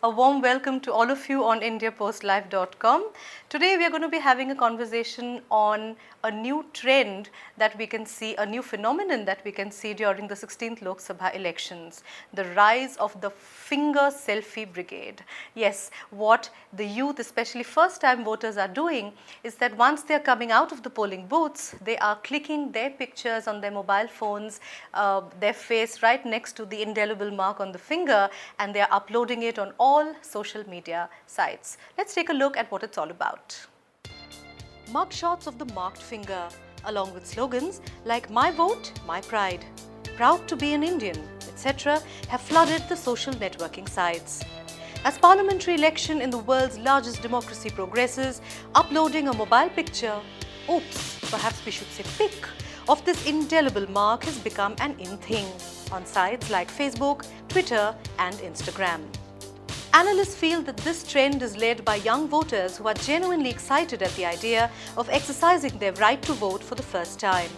A warm welcome to all of you on indiapostlive.com. Today we are going to be having a conversation on a new trend that we can see, a new phenomenon that we can see during the 16th Lok Sabha elections, the rise of the finger selfie brigade. Yes, what the youth, especially first time voters, are doing is that once they are coming out of the polling booths, they are clicking their pictures on their mobile phones, their face right next to the indelible mark on the finger, and they are uploading it on all social media sites. Let's take a look at what it's all about. Mug shots of the marked finger, along with slogans like "My vote, my pride," "Proud to be an Indian," etc., have flooded the social networking sites. As parliamentary election in the world's largest democracy progresses, uploading a mobile picture, oops, perhaps we should say pic, of this indelible mark has become an in thing on sites like Facebook, Twitter and Instagram. Analysts feel that this trend is led by young voters who are genuinely excited at the idea of exercising their right to vote for the first time.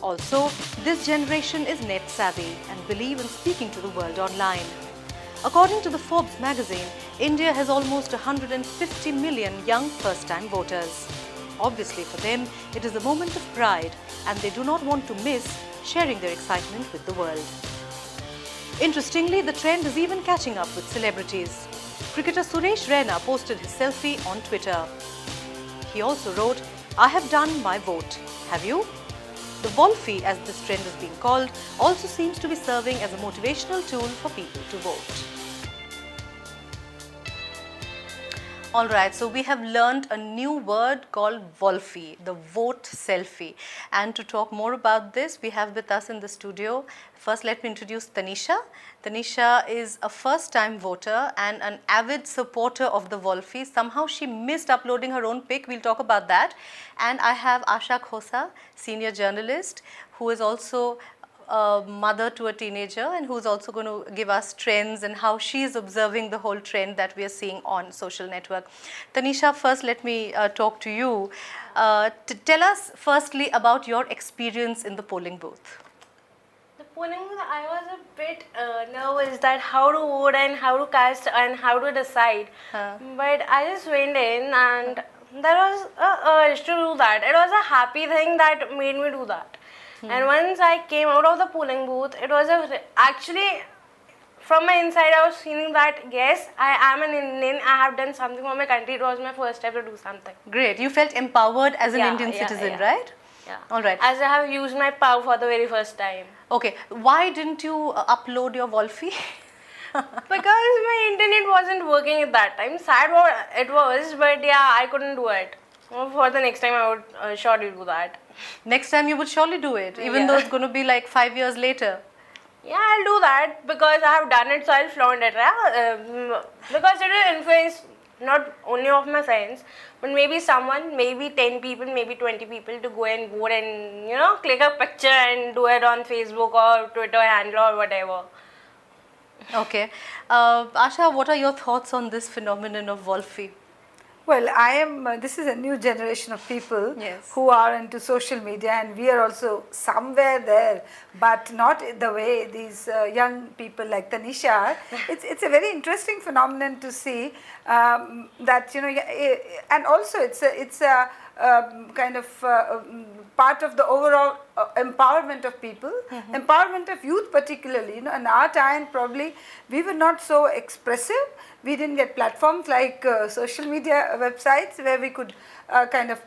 Also, this generation is net savvy and believe in speaking to the world online. According to the Forbes magazine, India has almost 150 million young first-time voters. Obviously for them, it is a moment of pride and they do not want to miss sharing their excitement with the world. Interestingly, the trend is even catching up with celebrities. Cricketer Suresh Raina posted his selfie on Twitter. He also wrote, "I have done my vote. Have you?" The Volfie, as this trend is being called, also seems to be serving as a motivational tool for people to vote. Alright, so we have learned a new word called Volfie, the vote selfie. And to talk more about this, we have with us in the studio, first let me introduce Tanisha. Tanisha is a first-time voter and an avid supporter of the Volfie. Somehow she missed uploading her own pic, we'll talk about that. And I have Asha Khosa, senior journalist, who is also a mother to a teenager and who's also going to give us trends and how she is observing the whole trend that we are seeing on social network. Tanisha, first let me talk to you. Tell us firstly about your experience in the polling booth. The polling booth, I was a bit nervous that how to vote and how to cast and how to decide. But I just went in and there was a urge to do that. It was a happy thing that made me do that. And once I came out of the polling booth, it was actually from my inside I was feeling that yes, I am an Indian, I have done something for my country. It was my first step to do something. Great, you felt empowered as an Indian citizen, right? Yeah. Alright. As I have used my power for the very first time. Okay, why didn't you upload your Volfie? Because my internet wasn't working at that time. Sad what it was, but yeah, I couldn't do it. For the next time I would surely do that. Next time you would surely do it, even though it's going to be like 5 years later. Yeah, I'll do that because I have done it, so I'll flaunt it. Because it will influence not only of my friends, but maybe someone, maybe 10 people, maybe 20 people to go and vote and, you know, click a picture and do it on Facebook or Twitter handle or whatever. Okay. Asha, what are your thoughts on this phenomenon of Volfie? Well, this is a new generation of people who are into social media, and we are also somewhere there, but not the way these young people like Tanisha are. It's a very interesting phenomenon to see that, you know, and also it's a kind of part of the overall empowerment of people, empowerment of youth particularly. You know, in our time probably we were not so expressive. We didn't get platforms like social media websites where we could kind of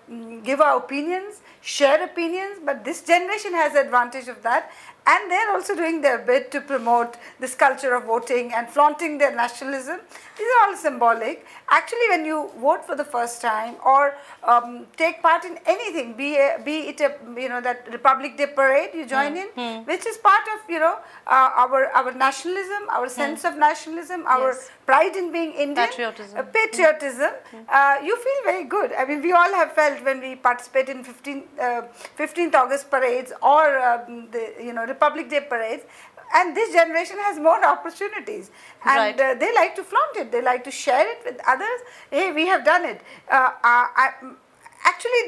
give our opinions, share opinions, but this generation has advantage of that, and they're also doing their bit to promote this culture of voting and flaunting their nationalism. These are all symbolic. Actually, when you vote for the first time or take part in anything, be it a, you know, that Republic Day parade you join in, which is part of, you know, our nationalism, our sense of nationalism, our pride in being Indian, patriotism, you feel very good. I mean, we all have felt when we participate in 15th August parades or the, you know, Republic Day parades, and this generation has more opportunities, and they like to flaunt it, they like to share it with others. Hey, we have done it. actually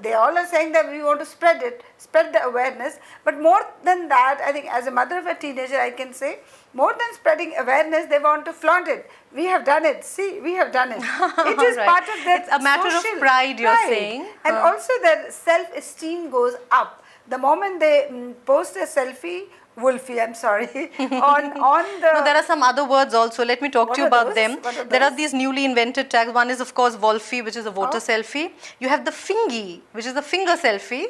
they all are saying that we want to spread the awareness, but more than that, I think as a mother of a teenager, I can say, more than spreading awareness, they want to flaunt it. We have done it. See, we have done it. It is right. part of their It's a matter social of pride, you're saying. and also their self-esteem goes up the moment they post a selfie. Wolfie, I'm sorry, on the... No, there are some other words also. Let me talk to you about them. There are these newly invented tags. One is, of course, Volfie, which is a voter selfie. You have the Fingy, which is a finger selfie.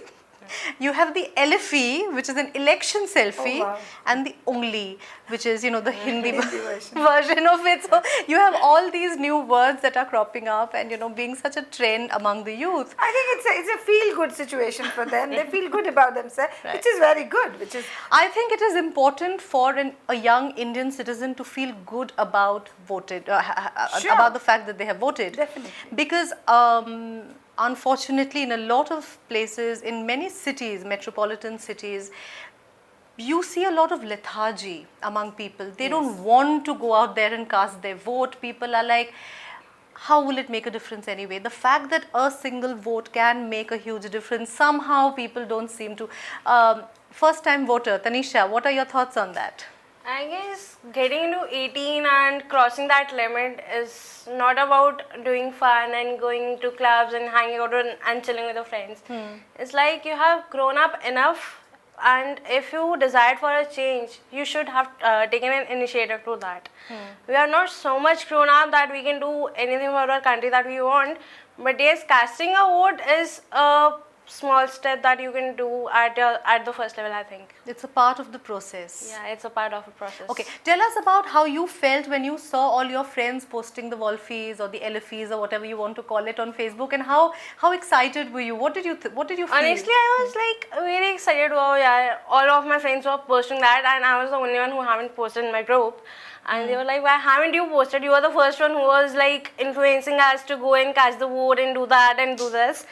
You have the Elify, which is an election selfie, and the Ongli, which is, you know, the Hindi version of it. So you have all these new words that are cropping up and, you know, being such a trend among the youth. I think it's a feel-good situation for them. They feel good about themselves, which is very good. I think it is important for a young Indian citizen to feel good about about the fact that they have voted. Definitely. Because unfortunately, in a lot of places, in many cities, metropolitan cities, you see a lot of lethargy among people. They don't want to go out there and cast their vote. People are like, how will it make a difference anyway? The fact that a single vote can make a huge difference, somehow people don't seem to. First time voter, Tanisha, what are your thoughts on that? I guess getting into 18 and crossing that limit is not about doing fun and going to clubs and hanging out and chilling with your friends. It's like you have grown up enough, and if you decide for a change, you should have taken an initiative to that. We are not so much grown up that we can do anything for our country that we want, but yes, casting a vote is a small step that you can do at the first level, I think. It's a part of the process. Yeah, it's a part of a process. Okay, tell us about how you felt when you saw all your friends posting the Volfies or the Elifys or whatever you want to call it on Facebook, and how excited were you? What did you feel? Honestly, I was like very excited. Wow, yeah, all of my friends were posting that, and I was the only one who haven't posted in my group. And they were like, why haven't you posted? You were the first one who was like influencing us to go and cast the vote and do that and do this.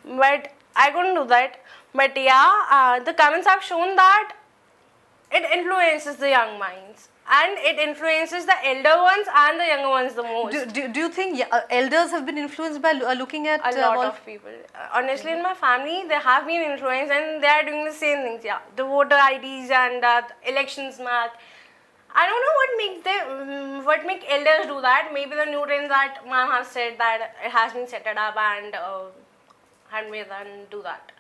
But I couldn't do that. But yeah, the comments have shown that it influences the young minds. And it influences the elder ones and the younger ones the most. Do you think elders have been influenced by looking at... A lot of people. Honestly, in my family, they have been influenced and they are doing the same things. Yeah, the voter IDs and elections math. I don't know what make elders do that. Maybe the new trends that mom has said that it has been set up and handmade and do that.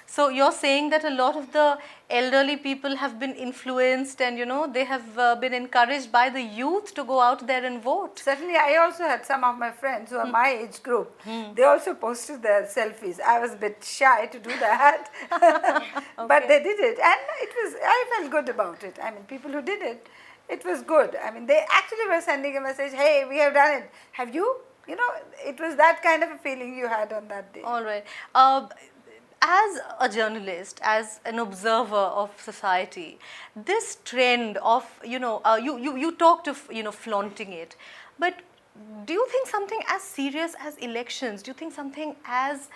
So you're saying that a lot of the elderly people have been influenced and, you know, they have been encouraged by the youth to go out there and vote. Certainly, I also had some of my friends who are my age group. They also posted their selfies. I was a bit shy to do that, but they did it, and I felt good about it. I mean, people who did it, it was good. I mean, they actually were sending a message, hey, we have done it. Have you? You know, it was that kind of a feeling you had on that day. All right. As a journalist, as an observer of society, this trend of, you know, you talked of, you know, flaunting it, but do you think something as serious as elections, do you think something as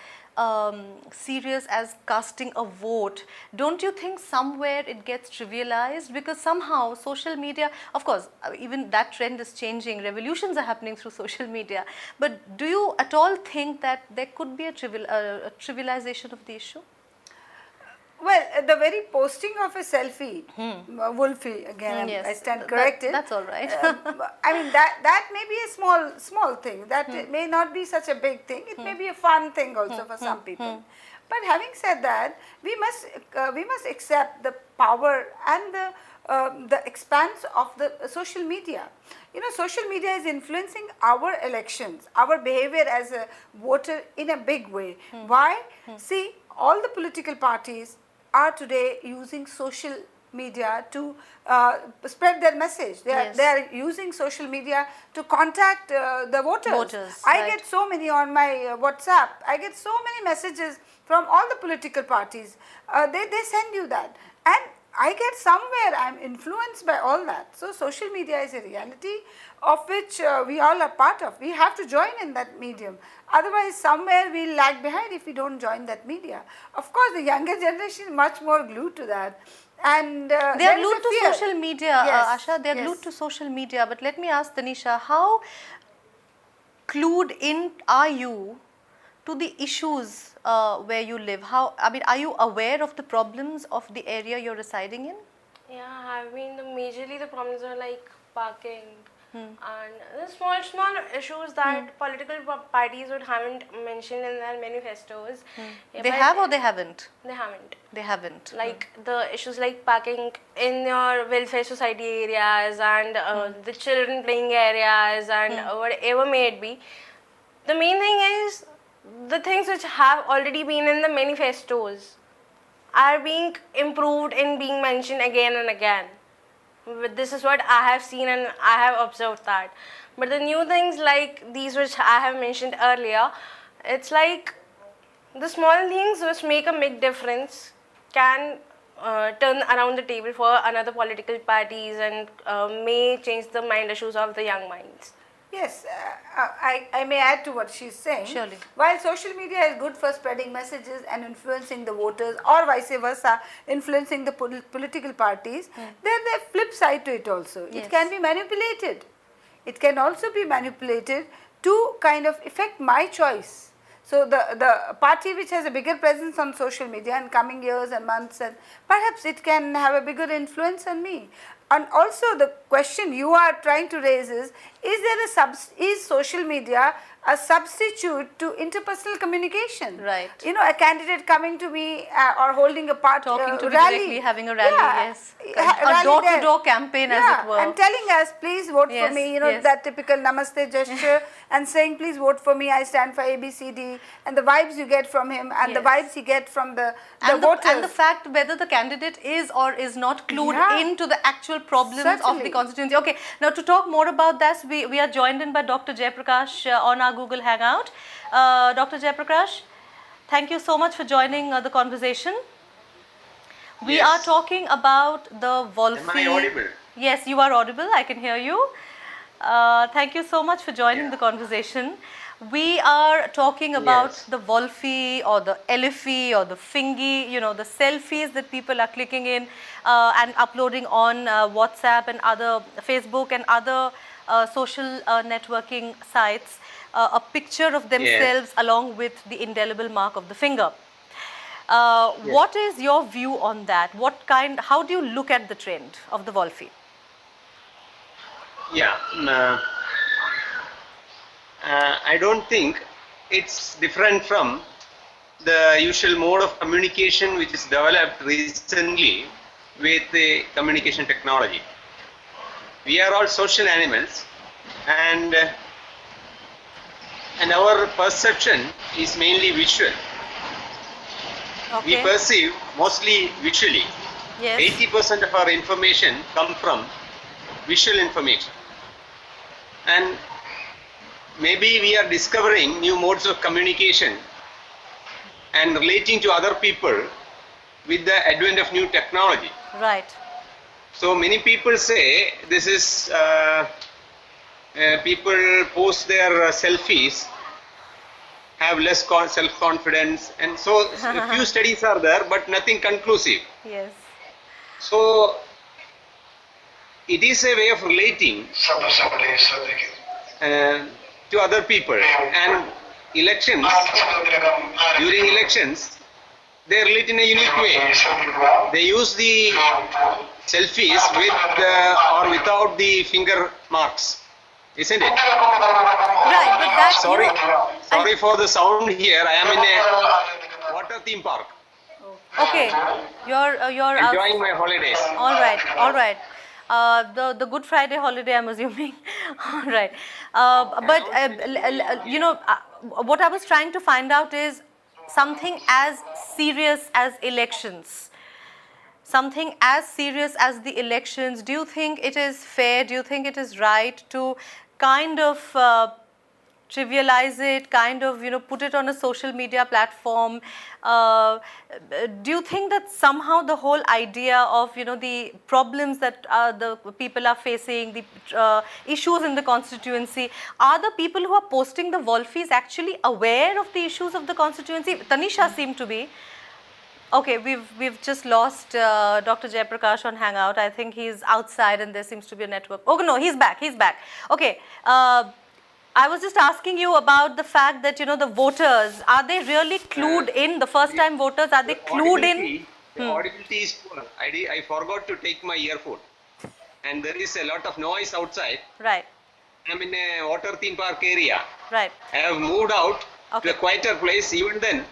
serious as casting a vote, don't you think somewhere it gets trivialized? Because somehow social media, of course, even that trend is changing, revolutions are happening through social media, but do you at all think that there could be a trivialization of the issue? Well, the very posting of a selfie, Wolfie, again, yes, I stand corrected. That's all right. I mean, that may be a small thing. That may not be such a big thing. It may be a fun thing also for some people. But having said that, we must accept the power and the expanse of the social media. You know, social media is influencing our elections, our behavior as a voter in a big way. Why? See, all the political parties are today using social media to spread their message. They are using social media to contact the voters. I get so many on my WhatsApp. I get so many messages from all the political parties. They send you that, and I get somewhere I am influenced by all that. So social media is a reality of which we all are part of. We have to join in that medium. Otherwise, somewhere we will lag behind if we don't join that media. Of course, the younger generation is much more glued to that. And they are glued to social media, Asha. They are glued to social media. But let me ask Tanisha, how clued in are you to the issues where you live? How, I mean, are you aware of the problems of the area you're residing in? Yeah, I mean, majorly the problems are like parking and the small issues that political parties haven't mentioned in their manifestos. Yeah, They have or they haven't? They haven't. They haven't. Like the issues like parking in your welfare society areas and the children playing areas and whatever may it be. The main thing is the things which have already been in the manifestos are being improved and being mentioned again and again. This is what I have seen and I have observed that. But the new things like these which I have mentioned earlier, it's like the small things which make a big difference can turn around the table for another political parties and may change the mind issues of the young minds. Yes, I may add to what she's saying. Surely. While social media is good for spreading messages and influencing the voters or vice versa, influencing the political parties, there's the flip side to it also. Yes. It can be manipulated. It can also be manipulated to kind of affect my choice. So the party which has a bigger presence on social media in coming years and months, and perhaps it can have a bigger influence on me. And also the question you are trying to raise is there is social media a substitute to interpersonal communication? Right. You know, a candidate coming to me or holding a party Talking to me rally, directly, having a rally, yes. rally A door-to-door campaign, as it were. and telling us, please vote for me, you know, yes. that typical namaste gesture, and saying, please vote for me, I stand for ABCD, and the vibes you get from him, and the vibes you get from the voters. And the fact whether the candidate is or is not clued into the actual problems of the constituency. Okay, now to talk more about this, we are joined in by Dr. Jayaprakash on our Google Hangout. Dr. Jayaprakash, thank you so much for joining the conversation. We are talking about the Volfies. Am I audible? Yes, you are audible. I can hear you. Thank you so much for joining the conversation. We are talking about the Volfie or the Elifie or the Fingy, you know, the selfies that people are clicking in and uploading on WhatsApp and other Facebook and other social networking sites, a picture of themselves along with the indelible mark of the finger. What is your view on that? How do you look at the trend of the Volfie? Yeah, I don't think it's different from the usual mode of communication which is developed recently with the communication technology. We are all social animals, and our perception is mainly visual. We perceive mostly visually. Yes. 80% of our information come from visual information, and maybe we are discovering new modes of communication and relating to other people with the advent of new technology. Right. So many people say this is people post their selfies, have less self-confidence, and so a few studies are there, but nothing conclusive. Yes. So it is a way of relating to other people, and elections, during elections, they relate in a unique way. They use the selfies with or without the finger marks, isn't it? Right, but that's Sorry for the sound here. I am in a water theme park. Okay, you're enjoying my holidays. All right. The Good Friday holiday, I'm assuming. All right. You know, what I was trying to find out is something as serious as elections. Something as serious as the elections. Do you think it is fair? Do you think it is right to kind of trivialize it, kind of, you know, put it on a social media platform? Do you think that somehow the whole idea of, you know, the problems that the people are facing, the issues in the constituency, are the people who are posting the Volfies actually aware of the issues of the constituency? Tanisha seemed to be. Okay, we've just lost Dr. Jayaprakash on Hangout. I think he's outside and there seems to be a network. Oh no, he's back. Okay. I was just asking you about the fact that, you know, the voters, are they really clued in? The first time voters, are they clued in? The audibility is poor. I forgot to take my earphone, and there is a lot of noise outside. Right. I'm in a water theme park area. Right. I have moved out Okay. to a quieter place. Even then,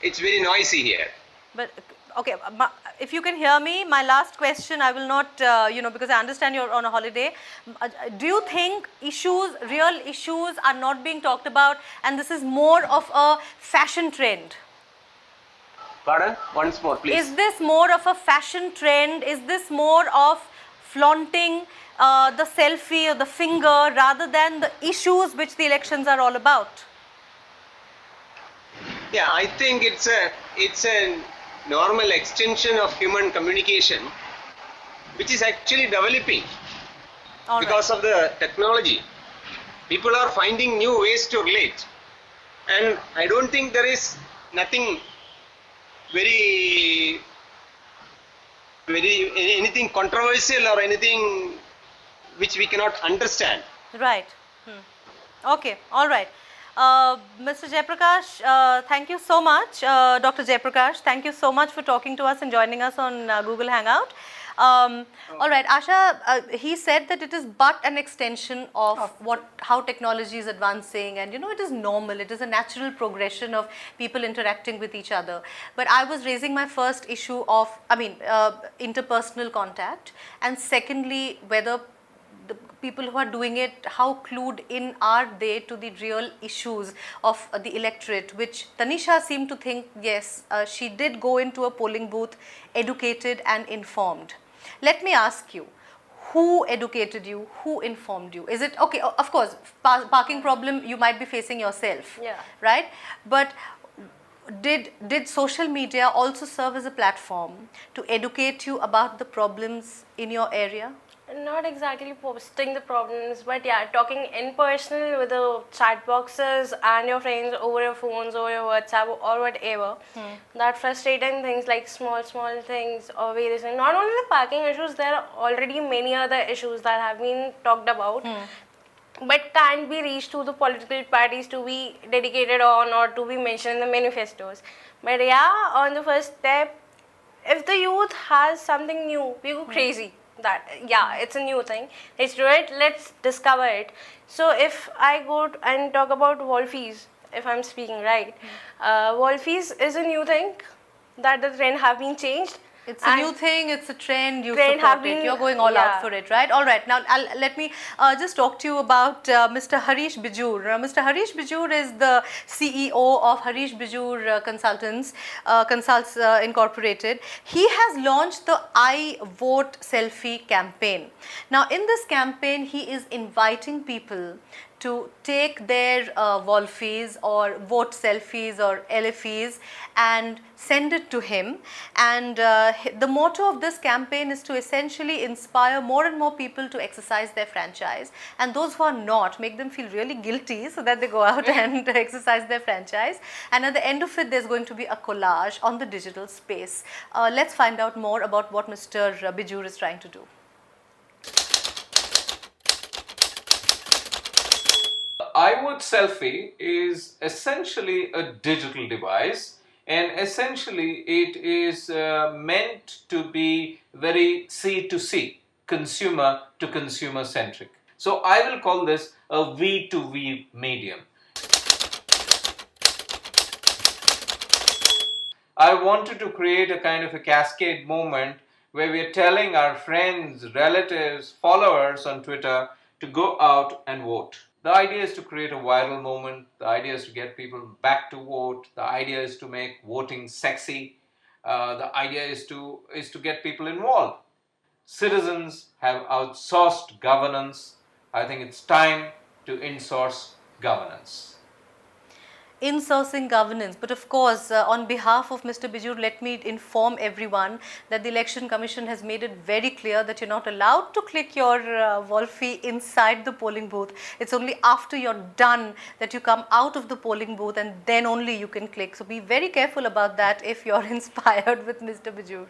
it's very noisy here. But okay, if you can hear me, my last question, I will not, you know, because I understand you're on a holiday. Do you think issues, real issues, are not being talked about, and this is more of a fashion trend? Pardon? Once more, please. Is this more of a fashion trend? Is this more of flaunting the selfie or the finger rather than the issues which the elections are all about? Yeah, I think it's a normal extension of human communication, which is actually developing because of the technology. People are finding new ways to relate, and I don't think there is nothing very anything controversial or anything which we cannot understand. Right. Okay. All right. Mr. Jayaprakash, thank you so much. Dr. Jayaprakash, thank you so much for talking to us and joining us on Google Hangout. All right, Asha, he said that it is but an extension of how technology is advancing, and you know, it is normal, it is a natural progression of people interacting with each other. But I was raising my first issue of, interpersonal contact, and secondly, whether the people who are doing it, how clued in are they to the real issues of the electorate, which Tanisha seemed to think, yes, she did go into a polling booth educated and informed. Let me ask you, who educated you, who informed you? Is it, okay, of course, parking problem you might be facing yourself, right? But did social media also serve as a platform to educate you about the problems in your area? Not exactly posting the problems, but yeah, talking in person with the chat boxes and your friends over your phones, over your WhatsApp or whatever. That frustrating things like small things or various things. Not only the parking issues, there are already many other issues that have been talked about, but can't be reached to the political parties to be dedicated on or to be mentioned in the manifestos. But yeah, on the first step, if the youth has something new, we go crazy. That yeah, it's a new thing, let's do it, let's discover it. So if I go and talk about Volfies, if I'm speaking right, Volfies is a new thing that the trend have been changed. It's a new thing, it's a trend, you support it, you're going all out for it, right? All right, now let me just talk to you about Mr. Harish Bijur. Mr. Harish Bijur is the CEO of Harish Bijur Consults Incorporated. He has launched the I Vote Selfie campaign. Now, in this campaign, he is inviting people to take their Volfies or vote selfies or LFEs and send it to him. And the motto of this campaign is to essentially inspire more and more people to exercise their franchise, and those who are not, make them feel really guilty so that they go out and exercise their franchise. And at the end of it, there's going to be a collage on the digital space. Let's find out more about what Mr. Bijur is trying to do. iVote Selfie is essentially a digital device, and essentially it is meant to be very C2C, consumer to consumer centric. So I will call this a V2V medium. I wanted to create a kind of a cascade moment where we are telling our friends, relatives, followers on Twitter to go out and vote. The idea is to create a viral moment. The idea is to get people back to vote. The idea is to make voting sexy. The idea is to get people involved. Citizens have outsourced governance. I think it's time to insource governance. Insourcing governance, but of course, on behalf of Mr. Bijur, let me inform everyone that the Election Commission has made it very clear that you're not allowed to click your Volfie inside the polling booth. It's only after you're done that you come out of the polling booth, and then only you can click. So be very careful about that if you're inspired with Mr. Bijur.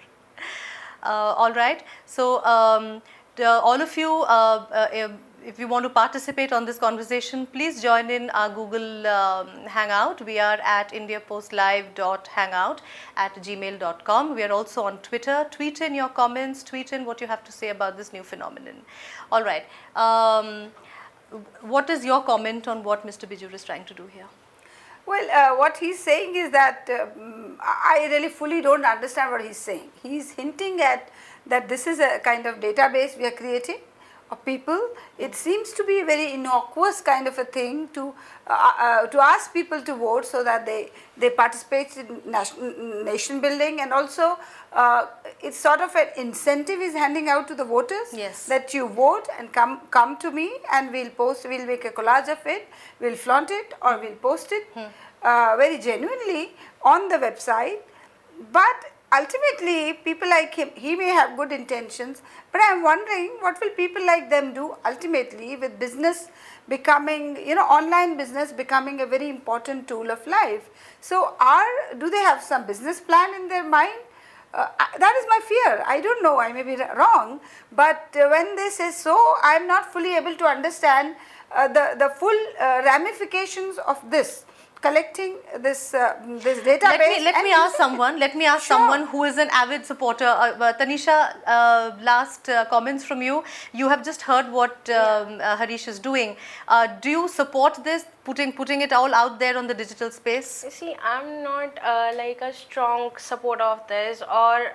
All right. So all of you, if you want to participate on this conversation, please join in our Google Hangout. We are at indiapostlive.hangout@gmail.com. We are also on Twitter. Tweet in your comments, tweet in what you have to say about this new phenomenon. All right. What is your comment on what Mr. Bijur is trying to do here? Well, what he's saying is that I really fully don't understand what he's saying. He's hinting at that this is a kind of database we are creating of people. It seems to be a very innocuous kind of a thing to ask people to vote so that they participate in nation building, and also it's sort of an incentive is handing out to the voters. Yes. That you vote and come to me, and we'll make a collage of it, we'll flaunt it, or we'll post it very genuinely on the website. But ultimately, people like him, he may have good intentions, but I am wondering what will people like them do ultimately with business becoming, online business becoming a very important tool of life. So do they have some business plan in their mind? That is my fear. I don't know, I may be wrong, but when they say so, I am not fully able to understand the full ramifications of this. Collecting this database. Let me ask someone. Let me ask someone who is an avid supporter. Tanisha, last comments from you. You have just heard what Harish is doing. Do you support this? Putting it all out there on the digital space? You see, I'm not like a strong supporter of this, or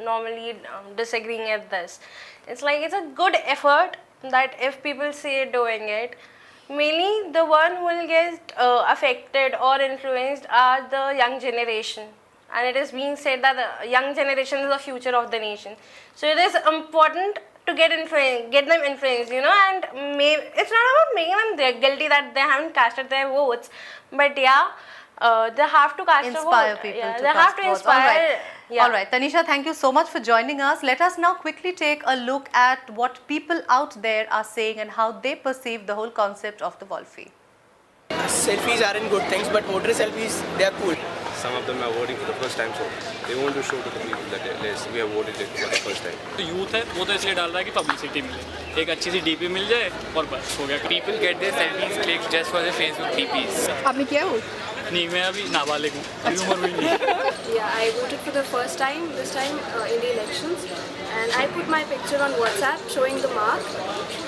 normally disagreeing with this. It's like it's a good effort that if people say doing it. Mainly the one who will get affected or influenced are the young generation, and it is being said that the young generation is the future of the nation. So it is important to get them influenced, and it's not about making them guilty that they haven't casted their votes, but yeah, they have to cast a vote. Inspire people to they have to inspire. All right, Tanisha, thank you so much for joining us. Let us now quickly take a look at what people out there are saying and how they perceive the whole concept of the Volfie. Selfies aren't good things, but voter selfies, they are cool. Some of them are voting for the first time, so they want to show to the people that yes, we have voted it for the first time. तो youth है वो तो इसलिए डाल रहा है कि publicity मिले, एक अच्छी सी डीपी मिल जाए और बस हो गया. People get their selfies clicked just for their Facebook DPs. आपने किया वो? नहीं, मैं अभी नाबालिग हूँ, अभी उम्र हुई नहीं. Yeah, I voted for the first time this time in the elections, and I put my picture on WhatsApp showing the mark,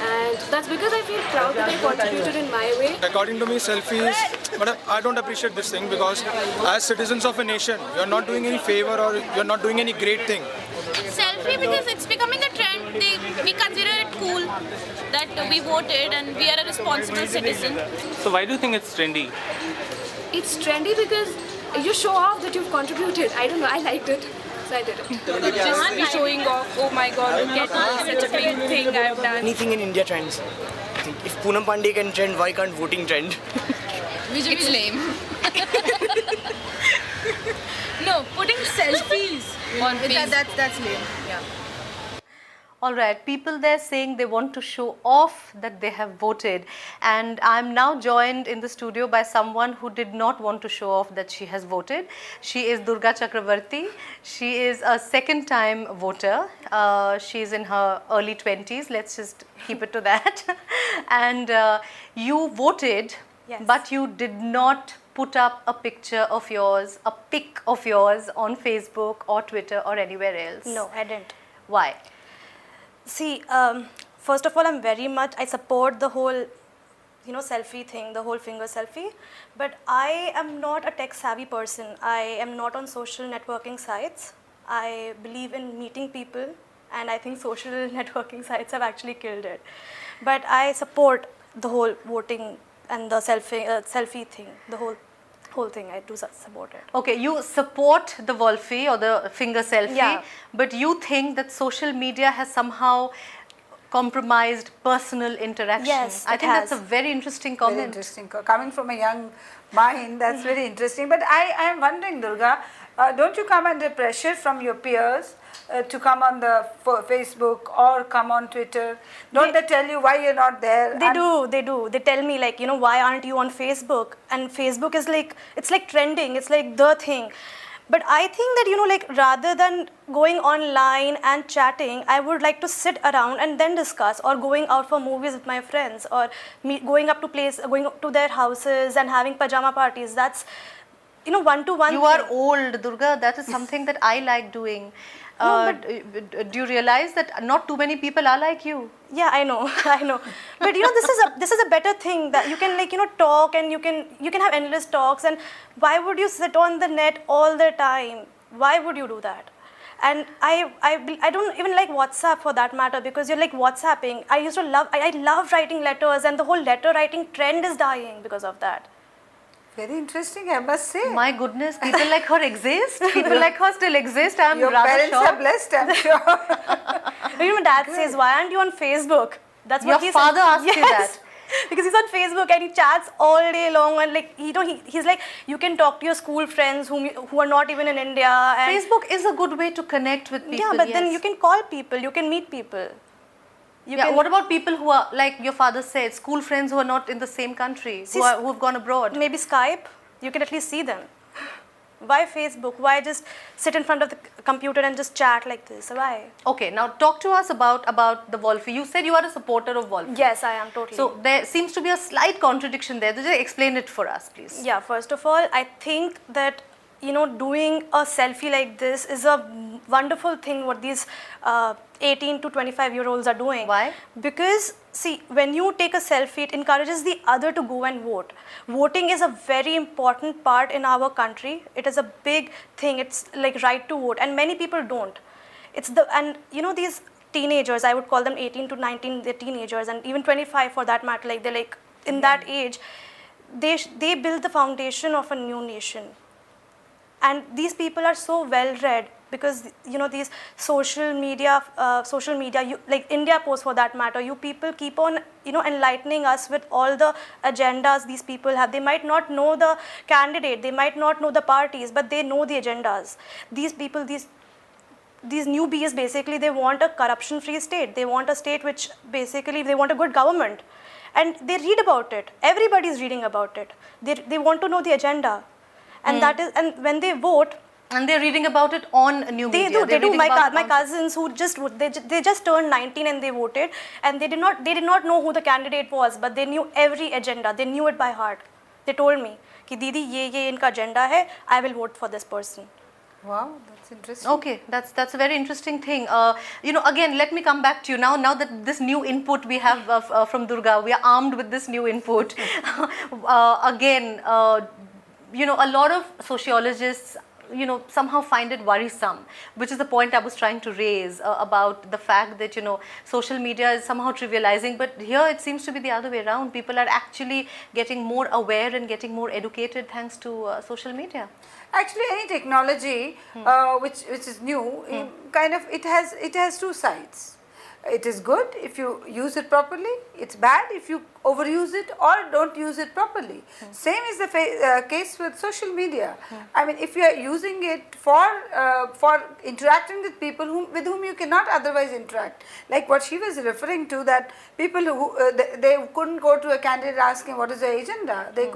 and that's because I feel proud that I contributed in my way. According to me, selfies, but I don't appreciate this thing because as citizens of a nation, you're not doing any favor or you're not doing any great thing. Selfie because it's becoming a trend. We consider it cool that we voted and we are a responsible citizen. So why do you think it's trendy? It's trendy because you show off that you've contributed. I don't know, I liked it. So I did it. Just be showing off, oh my god, look at me, such a great thing I've done. Anything in India trends. If Poonam Pandey can trend, why can't voting trend? It's lame. No, putting selfies on Facebook. That's lame. Yeah. All right, people there saying they want to show off that they have voted, and I'm now joined in the studio by someone who did not want to show off that she has voted. She is Durga Chakravarti. She is a second time voter. She is in her early 20s, let's just keep it to that. And you voted, Yes. but you did not put up a picture of yours, a pic of yours on Facebook or Twitter or anywhere else. No, I didn't. Why? See, first of all, I support the whole, selfie thing, the whole finger selfie. But I am not a tech savvy person. I am not on social networking sites. I believe in meeting people, and I think social networking sites have actually killed it. But I support the whole voting and the selfie thing, the whole thing. I do support it. Okay, you support the Volfie or the finger selfie, Yeah. but you think that social media has somehow compromised personal interaction. Yes, I it think has. that's a very interesting comment. Very interesting. Coming from a young mind, that's very interesting. But I am wondering, Durga, don't you come under pressure from your peers to come on the Facebook or come on Twitter? Don't they tell you why you're not there? They do. They tell me why aren't you on Facebook? And Facebook is it's like trending. It's like the thing. But I think that, you know, like rather than going online and chatting, I would like to sit around and then discuss, or going out for movies with my friends, or going up to their houses and having pajama parties. That's, you know, one-to-one. You are old, Durga. That is something that I like doing. Do you realize that not too many people are like you? Yeah, I know, I know. But you know, this is a better thing, that you can, like, you know, talk, and you can have endless talks. And why would you sit on the net all the time? Why would you do that? And I don't even like WhatsApp for that matter, because you're like WhatsApping. I love writing letters, and the whole letter writing trend is dying because of that. Very interesting, I must say. My goodness, people like her exist. People like her still exist. I'm Your rather parents shocked. are blessed, I'm sure. You know, Dad says, "Why aren't you on Facebook?" That's what your father asked you that. Because he's on Facebook and he chats all day long, and like he's like, you can talk to your school friends who are not even in India. And Facebook is a good way to connect with people. Yeah, but then you can call people, you can meet people. What about people who are, like your father said, school friends who are not in the same country, who have gone abroad? Maybe Skype, you can at least see them. Why Facebook? Why just sit in front of the computer and just chat like this? Why? Okay, now talk to us about the Volfie. You said you are a supporter of Volfie. Yes, I am, totally. So there seems to be a slight contradiction there. Just explain it for us, please. Yeah, first of all, I think that, you know, doing a selfie like this is a wonderful thing what these 18 to 25-year-olds are doing. Why? Because, see, when you take a selfie, it encourages the other to go and vote. Voting is a very important part in our country. It is a big thing. It's like right to vote, and many people don't. And you know, these teenagers, I would call them 18 to 19, they're teenagers, and even 25 for that matter, like they're like in that age, they build the foundation of a new nation. And these people are so well read, because, you know, these social media, like India Post for that matter, you people keep on, you know, enlightening us with all the agendas these people have. They might not know the candidate, they might not know the parties, but they know the agendas. These people, these newbies, basically, they want a corruption-free state. They want a state which basically, they want a good government. And they read about it. Everybody's reading about it. They want to know the agenda. And that is, and when they vote, and they're reading about it on new media. They do. My cousins who they just turned 19 and they voted, and they did not know who the candidate was, but they knew every agenda. They knew it by heart. They told me, "Ki Didi, ye inka agenda hai. I will vote for this person." Wow, that's interesting. Okay, that's a very interesting thing. You know, again, let me come back to you now. Now that this new input we have from Durga, we are armed with this new input. Again. You know, a lot of sociologists, you know, somehow find it worrisome, which is the point I was trying to raise about the fact that, you know, social media is somehow trivializing, but here it seems to be the other way around. People are actually getting more aware and getting more educated thanks to social media. Actually, any technology which is new, it has two sides. It is good if you use it properly. It's bad if you overuse it or don't use it properly. Same is the case with social media. I mean, if you are using it for interacting with people with whom you cannot otherwise interact, like what she was referring to, that people who they couldn't go to a candidate asking what is their agenda. They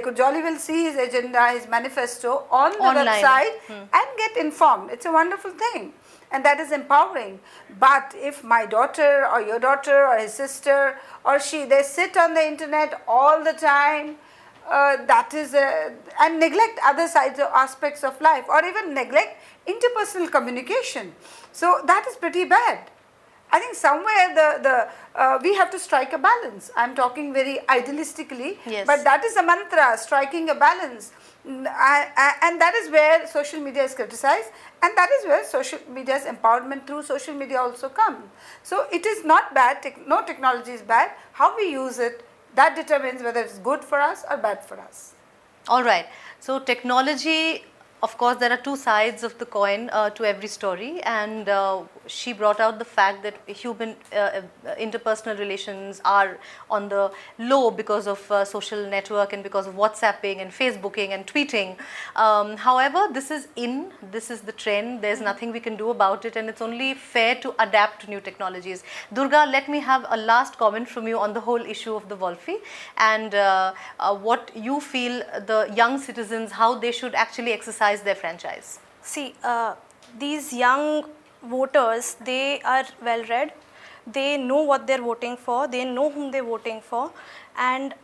could jolly well see his agenda, his manifesto on the website and get informed. It's a wonderful thing. And that is empowering. But if my daughter or your daughter or his sister or they sit on the internet all the time, and neglect other sides or aspects of life, or even neglect interpersonal communication. So that is pretty bad. I think somewhere we have to strike a balance. I am talking very idealistically, but that is a mantra, striking a balance. And that is where social media is criticized, and that is where social media's empowerment through social media also comes. So it is not bad, no technology is bad. How we use it, that determines whether it's good for us or bad for us. All right. So technology, of course, there are two sides of the coin to every story, and she brought out the fact that human interpersonal relations are on the low because of social network and because of WhatsApping and Facebooking and tweeting. However, this is the trend. There's nothing we can do about it, and it's only fair to adapt to new technologies. Durga, let me have a last comment from you on the whole issue of the Volfie, and what you feel the young citizens, how they should actually exercise exercise their franchise? See, these young voters, they are well read. They know what they're voting for. They know whom they're voting for. And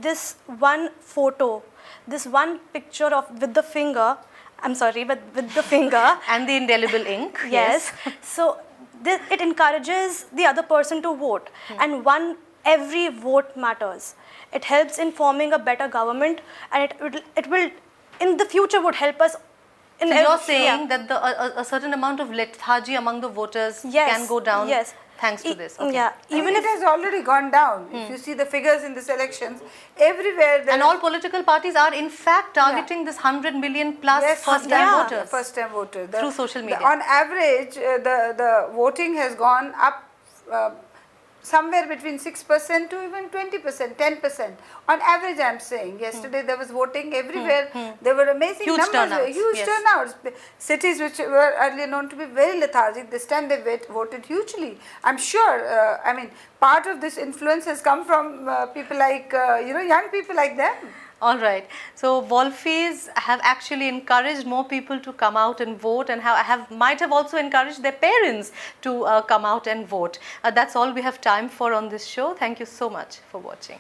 this one photo, this one picture of with the finger, I'm sorry, but with the finger. And the indelible ink. Yes. So it encourages the other person to vote. And every vote matters. It helps in forming a better government, and it will in the future would help us. So you're saying that a certain amount of lethargy among the voters can go down thanks to this. Okay. Yeah, even if it has already gone down. If you see the figures in these elections, everywhere. And all political parties are in fact targeting this 100 million plus first-time voters. First-time voters. Through social media. On average, the voting has gone up somewhere between 6% to even 20%, 10%. On average, I am saying. Yesterday there was voting everywhere. There were amazing numbers, huge turnouts. Cities which were earlier known to be very lethargic, this time they voted hugely. I am sure, I mean, part of this influence has come from people like, young people like them. All right. So Volfies have actually encouraged more people to come out and vote, and might have also encouraged their parents to come out and vote. That's all we have time for on this show. Thank you so much for watching.